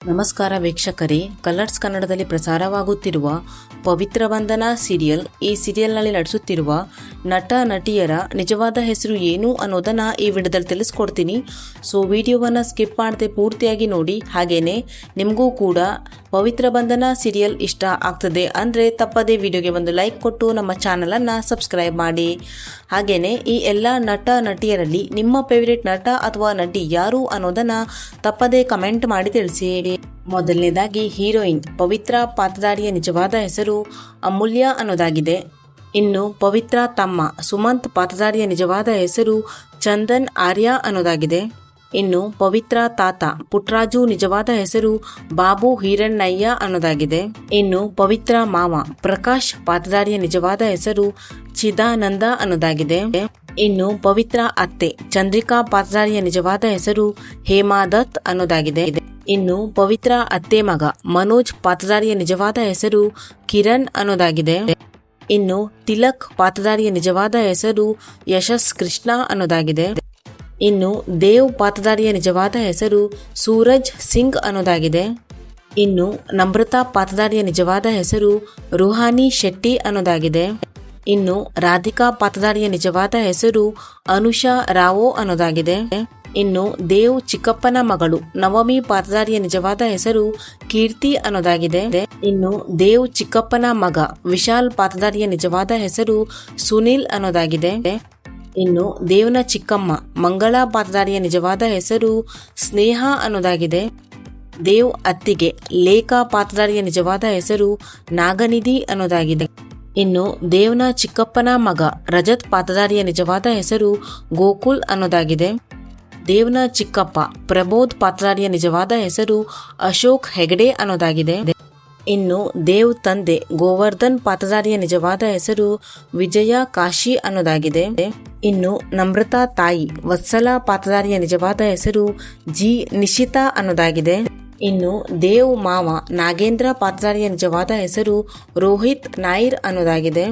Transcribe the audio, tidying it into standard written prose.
ನಮಸ್ಕಾರ ವೀಕ್ಷಕರೇ, ಕಲರ್ಸ್ ಕನ್ನಡದಲ್ಲಿ ಪ್ರಸಾರವಾಗುತ್ತಿರುವ ಪವಿತ್ರ ಬಂಧನ ಸೀರಿಯಲ್. ಈ ಸೀರಿಯಲ್ನಲ್ಲಿ ನಟಿಸುತ್ತಿರುವ ನಟ ನಟಿಯರ ನಿಜವಾದ ಹೆಸರು ಏನು ಅನ್ನೋದನ್ನು ಈ ವಿಡಿಯೋದಲ್ಲಿ ತಿಳಿಸ್ಕೊಡ್ತೀನಿ. ಸೊ ವಿಡಿಯೋವನ್ನು ಸ್ಕಿಪ್ ಮಾಡದೆ ಪೂರ್ತಿಯಾಗಿ ನೋಡಿ. ಹಾಗೇನೆ ನಿಮಗೂ ಕೂಡ ಪವಿತ್ರ ಬಂಧನ ಸೀರಿಯಲ್ ಇಷ್ಟ ಆಗ್ತದೆ ಅಂದರೆ ತಪ್ಪದೇ ವಿಡಿಯೋಗೆ ಒಂದು ಲೈಕ್ ಕೊಟ್ಟು ನಮ್ಮ ಚಾನಲನ್ನು ಸಬ್ಸ್ಕ್ರೈಬ್ ಮಾಡಿ. ಹಾಗೇನೆ ಈ ಎಲ್ಲ ನಟ ನಟಿಯರಲ್ಲಿ ನಿಮ್ಮ ಫೇವರೇಟ್ ನಟ ಅಥವಾ ನಟಿ ಯಾರು ಅನ್ನೋದನ್ನು ತಪ್ಪದೇ ಕಮೆಂಟ್ ಮಾಡಿ ತಿಳಿಸಿ. ಮೊದಲನೇದಾಗಿ ಹೀರೋಯಿನ್ ಪವಿತ್ರ ಪಾತ್ರಧಾರಿಯ ನಿಜವಾದ ಹೆಸರು ಅಮೂಲ್ಯ ಅನ್ನೋದಾಗಿದೆ. ಇನ್ನು ಪವಿತ್ರ ತಮ್ಮ ಸುಮಂತ್ ಪಾತ್ರಧಾರಿಯ ನಿಜವಾದ ಹೆಸರು ಚಂದನ್ ಆರ್ಯ ಅನ್ನೋದಾಗಿದೆ. ಇನ್ನು ಪವಿತ್ರ ತಾತ ಪುಟ್ರಾಜು ನಿಜವಾದ ಹೆಸರು ಬಾಬು ಹಿರಣ್ಣಯ್ಯ ಅನ್ನೋದಾಗಿದೆ. ಇನ್ನು ಪವಿತ್ರ ಮಾವ ಪ್ರಕಾಶ್ ಪಾತ್ರಧಾರಿಯ ನಿಜವಾದ ಹೆಸರು ಚಿದಾನಂದ ಅನ್ನೋದಾಗಿದೆ. ಇನ್ನು ಪವಿತ್ರ ಅತ್ತೆ ಚಂದ್ರಿಕಾ ಪಾತ್ರಧಾರಿಯ ನಿಜವಾದ ಹೆಸರು ಹೇಮಾದತ್ ಅನ್ನೋದಾಗಿದೆ. ಇನ್ನು ಪವಿತ್ರ ಅತ್ತೆ ಮಗ ಮನೋಜ್ ಪಾತ್ರಧಾರಿಯ ನಿಜವಾದ ಹೆಸರು ಕಿರಣ್ ಅನ್ನೋದಾಗಿದೆ. ಇನ್ನು ತಿಲಕ್ ಪಾತ್ರಧಾರಿಯ ನಿಜವಾದ ಹೆಸರು ಯಶಸ್ ಕೃಷ್ಣ ಅನ್ನೋದಾಗಿದೆ. ಇನ್ನು ದೇವ್ ಪಾತ್ರಧಾರಿಯ ನಿಜವಾದ ಹೆಸರು ಸೂರಜ್ ಸಿಂಗ್ ಅನ್ನೋದಾಗಿದೆ. ಇನ್ನು ನಮ್ರತಾ ಪಾತ್ರಧಾರಿಯ ನಿಜವಾದ ಹೆಸರು ರುಹಾನಿ ಶೆಟ್ಟಿ ಅನ್ನೋದಾಗಿದೆ. ಇನ್ನು ರಾಧಿಕಾ ಪಾತ್ರಧಾರಿಯ ನಿಜವಾದ ಹೆಸರು ಅನುಷಾ ರಾವೋ ಅನ್ನೋದಾಗಿದೆ. ಇನ್ನು ದೇವ್ ಚಿಕ್ಕಪ್ಪನ ಮಗಳು ನವಮಿ ಪಾತ್ರಧಾರಿಯ ನಿಜವಾದ ಹೆಸರು ಕೀರ್ತಿ ಅನ್ನೋದಾಗಿದೆ. ಇನ್ನು ದೇವ್ ಚಿಕ್ಕಪ್ಪನ ಮಗ ವಿಶಾಲ್ ಪಾತ್ರಧಾರಿಯ ನಿಜವಾದ ಹೆಸರು ಸುನಿಲ್ ಅನ್ನೋದಾಗಿದೆ. ಇನ್ನು ದೇವ್ನ ಚಿಕ್ಕಮ್ಮ ಮಂಗಳಾ ಪಾತ್ರಧಾರಿಯ ನಿಜವಾದ ಹೆಸರು ಸ್ನೇಹ ಅನ್ನೋದಾಗಿದೆ. ದೇವ್ ಅತ್ತಿಗೆ ಲೇಖಾ ಪಾತ್ರಧಾರಿಯ ನಿಜವಾದ ಹೆಸರು ನಾಗನಿಧಿ ಅನ್ನೋದಾಗಿದೆ. ಇನ್ನು ದೇವ್ನ ಚಿಕ್ಕಪ್ಪನ ಮಗ ರಜತ್ ಪಾತ್ರಧಾರಿಯ ನಿಜವಾದ ಹೆಸರು ಗೋಕುಲ್ ಅನ್ನೋದಾಗಿದೆ. ದೇವ್ನ ಚಿಕ್ಕಪ್ಪ ಪ್ರಬೋಧ್ ಪಾತ್ರಧಾರಿಯ ನಿಜವಾದ ಹೆಸರು ಅಶೋಕ್ ಹೆಗಡೆ ಅನ್ನೋದಾಗಿದೆ. ಇನ್ನು ದೇವ್ ತಂದೆ ಗೋವರ್ಧನ್ ಪಾತ್ರಧಾರಿಯ ನಿಜವಾದ ಹೆಸರು ವಿಜಯ ಕಾಶಿ ಅನ್ನೋದಾಗಿದೆ. ಇನ್ನು ನಮ್ರತಾ ತಾಯಿ ವತ್ಸಲ ಪಾತ್ರಧಾರಿಯ ನಿಜವಾದ ಹೆಸರು ಜಿ ನಿಶಿತಾ ಅನ್ನೋದಾಗಿದೆ. ಇನ್ನು ದೇವ್ ಮಾವ ನಾಗೇಂದ್ರ ಪಾತ್ರಧಾರಿಯ ನಿಜವಾದ ಹೆಸರು ರೋಹಿತ್ ನಾಯ್ರ್ ಅನ್ನೋದಾಗಿದೆ.